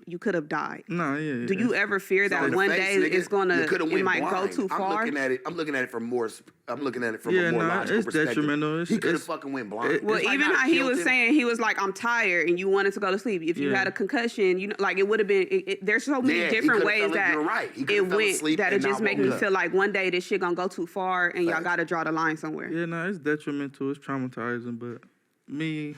you could have died. No, yeah. Do you ever fear that one day it's it might go too far? I'm looking at it from a more logical it's perspective. Detrimental. He could have fucking went blind. Well, even how he was saying, he was like, I'm tired, and you wanted to go to sleep. If you had a concussion, you know, like it would have been. There's so many different ways that it went that it just make me feel like one day this shit gonna go too far, and y'all gotta draw the line somewhere. Yeah, no, it's detrimental. It's traumatizing, but me.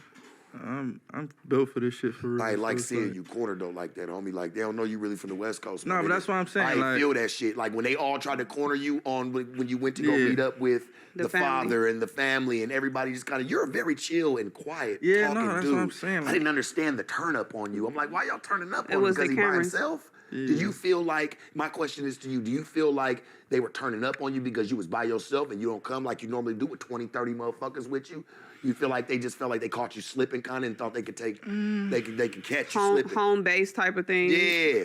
I'm built for this shit for real. I like seeing you cornered though like that, homie. Like they don't know you really from the West Coast. No, but that's what I'm saying. I feel that shit. Like when they all tried to corner you on when you went to go meet up with the father and the family and everybody just kind of. You're a very chill and quiet. Yeah, talking no, that's dude. what I'm saying. I didn't understand the turn up on you. I'm like, why y'all turning up on him? Was Because he by himself? Yeah. Do you feel like, my question is to you, do you feel like they were turning up on you because you was by yourself and you don't come like you normally do with 20, 30 motherfuckers with you? You feel like they just felt like they caught you slipping kind of and thought they could take, they could catch you slipping? Home base type of thing? Yeah.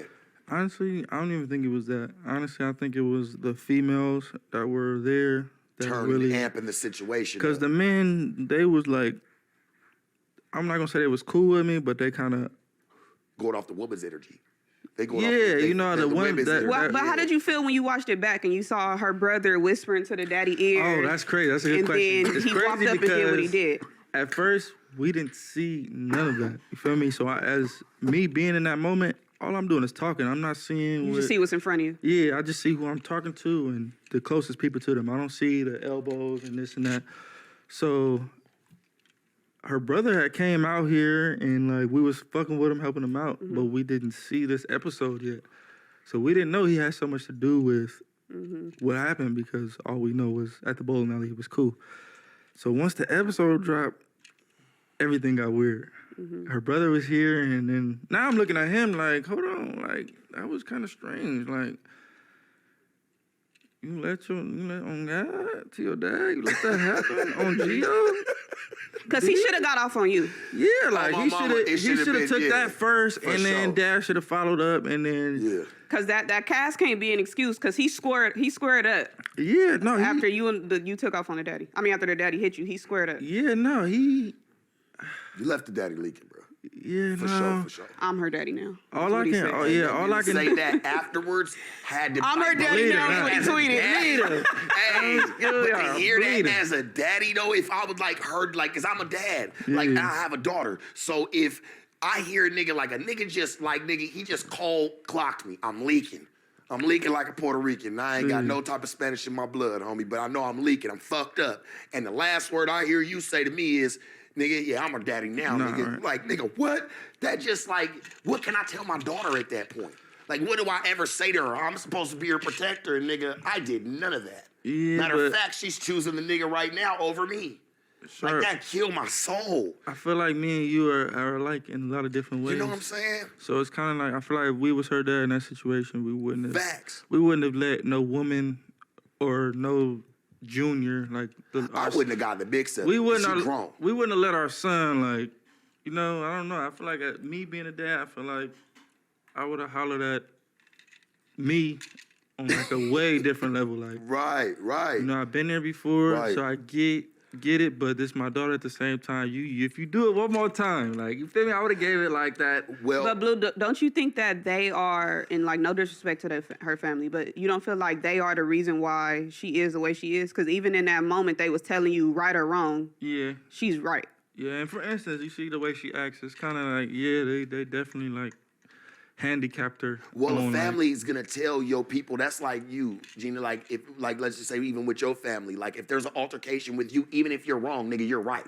Honestly, I don't even think it was that. Honestly, I think it was the females that were there that really amping the situation. Because the men, they was like, I'm not gonna say they was cool with me, but they kind of going off the woman's energy. They go the women. But how did you feel when you watched it back and you saw her brother whispering to the daddy ear? Oh, that's crazy. That's a good question. And then he walked up and did what he did. At first, we didn't see none of that. You feel me? So as me being in that moment, all I'm doing is talking. I'm not seeing. You just see what's in front of you. Yeah, I just see who I'm talking to and the closest people to them. I don't see the elbows and this and that. So her brother had came out here and like we was fucking with him, helping him out, but we didn't see this episode yet. So we didn't know he had so much to do with what happened because all we know was at the bowling alley he was cool. So once the episode dropped, everything got weird. Her brother was here and then now I'm looking at him like, hold on, like that was kind of strange. Like you let on God to your dad, you let that happen on Gio? Because he should have got off on you. Yeah, like he should have took that first, and then Dad should have followed up, and then Because that cast can't be an excuse. Because he squared up. Yeah, no. After you took off on the daddy. I mean, after the daddy hit you, he squared up. Yeah, no, You left the daddy leaking, bro. Yeah, for sure. I'm her daddy now. All I can say that afterwards had to. I'm her daddy now. What he tweeted. Hey, but to hear that as a daddy though, if I would like heard like, cause I'm a dad, like I have a daughter, so if I hear a nigga he just clocked me. I'm leaking like a Puerto Rican. I ain't got no type of Spanish in my blood, homie, but I know I'm leaking. I'm fucked up. And the last word I hear you say to me is, nigga, yeah, I'm her daddy now, nigga. Right. Like, nigga, what? That just like, what can I tell my daughter at that point? Like, what do I ever say to her? I'm supposed to be her protector, and nigga, I did none of that. Yeah, Matter of fact, she's choosing the nigga right now over me. Sure. Like, that killed my soul. I feel like me and you are alike in a lot of different ways. You know what I'm saying? So it's kind of like, I feel like if we was her dad in that situation, we wouldn't have. Facts. We wouldn't have let no woman or no junior, like I wouldn't have gotten the big stuff. We wouldn't have let our son, like, you know, I don't know. I feel like me being a dad, I feel like I would have hollered at me on like a way different level. Like, right. You know, I've been there before, so I get it, but this is my daughter at the same time. If you do it one more time, like, you feel me? I would have gave it like that. Well, but Blue, don't you think that they are, and like no disrespect to her family, but you don't feel like they are the reason why she is the way she is? Because even in that moment, they was telling you right or wrong. Yeah, she's right. Yeah, and for instance, you see the way she acts. It's kind of like, they definitely like handicapped her. Well, a family is gonna tell your people. That's like you, Gina. Like if, like let's just say, even with your family, like if there's an altercation with you, even if you're wrong, nigga, you're right.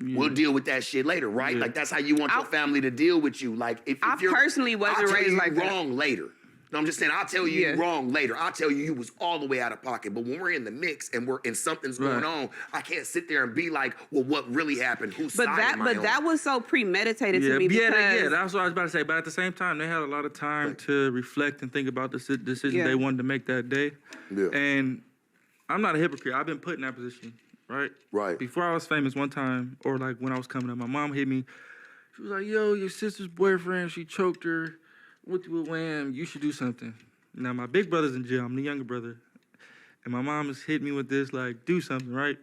Yeah. We'll deal with that shit later, right? Yeah. Like that's how you want your family to deal with you. Like if I personally wasn't raised like that. Wrong later. No, I'm just saying, I'll tell you wrong later. I'll tell you was all the way out of pocket. But when we're in the mix and something's going on, I can't sit there and be like, well, what really happened? Whose side am I on? That was so premeditated to me. That's what I was about to say. But at the same time, they had a lot of time to reflect and think about the decision they wanted to make that day. Yeah. And I'm not a hypocrite. I've been put in that position, right? Right. Before I was famous one time, or like when I was coming up, my mom hit me. She was like, yo, your sister's boyfriend, she choked her. What you wham, you should do something. Now, my big brother's in jail. I'm the younger brother. And my mom has hit me with this, like, do something, right?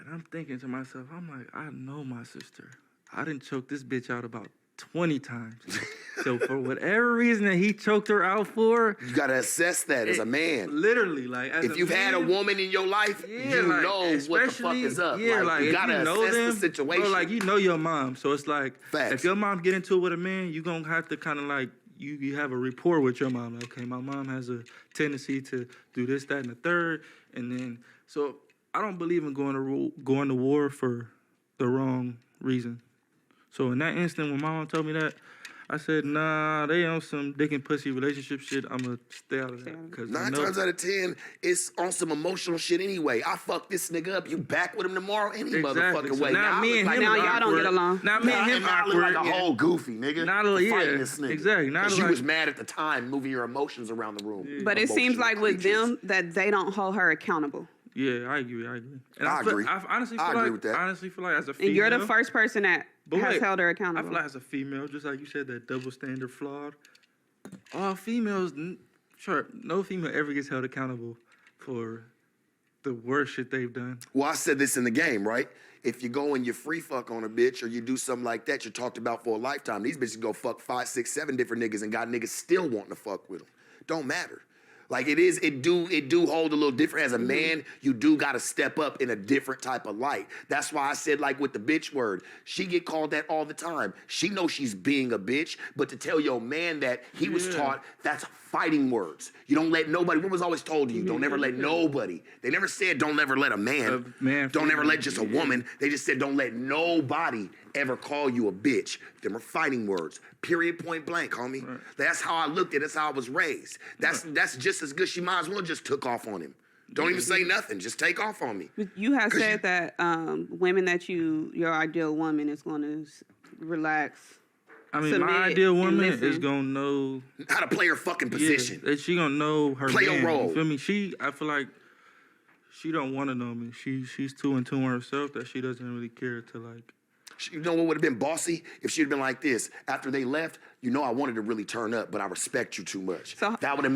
And I'm thinking to myself, I'm like, I know my sister. I done choked this bitch out about 20 times. So for whatever reason that he choked her out for, you gotta assess that as a man. Literally, like as if you've had a woman in your life, you know what the fuck is up. Yeah, like you gotta assess the situation. Bro, like you know your mom, so it's like Facts. if your mom get into it with a man, you gonna have to kind of like you have a rapport with your mom. Like, okay, my mom has a tendency to do this, that, and the third, and then so I don't believe in going to war for the wrong reason. So in that instant, when my mom told me that, I said, nah, they on some dick and pussy relationship shit. I'm going to stay out of that. 'Cause 9 times out of 10, it's on some emotional shit anyway. I fuck this nigga up. You back with him tomorrow any motherfucking way. Now y'all don't get along. Now me and him awkward. Like a whole goofy, nigga. Fighting this nigga. Exactly. Because you was mad at the time, moving your emotions around the room. Yeah. But it seems like with them that they don't hold her accountable. Yeah, I agree. And I agree. I honestly feel like as a female. And you're the first person that has held her accountable. I feel like as a female, just like you said, that double standard flawed. All females, sure, no female ever gets held accountable for the worst shit they've done. Well, I said this in the game, right? If you go and you free fuck on a bitch or you do something like that, you're talked about for a lifetime. These bitches go fuck 5, 6, 7 different niggas and got niggas still wanting to fuck with them. Don't matter. Like it do hold a little different. As a man, you do gotta step up in a different type of light. That's why I said, like with the bitch word, she get called that all the time. She knows she's being a bitch, but to tell your man that he was taught that's fighting words. You don't let nobody, what was always told to you? Don't ever let nobody. They never said don't ever let a man. Don't ever let just a woman. They just said don't let nobody ever call you a bitch. Them are fighting words. Period, point blank, homie. Right. That's how I looked at it. That's how I was raised. That's just as good. She might as well just took off on him. Don't even say nothing. Just take off on me. You have said that women that your ideal woman is going to relax. I mean, my ideal woman is going to know how to play her fucking position. Yeah, she going to know her play man, a role. You feel me? I feel like she don't want to know me. She's too in tune with herself that she doesn't really care to like. You know what would have been bossy? If she'd been like this. After they left, you know I wanted to really turn up, but I respect you too much. So, that would have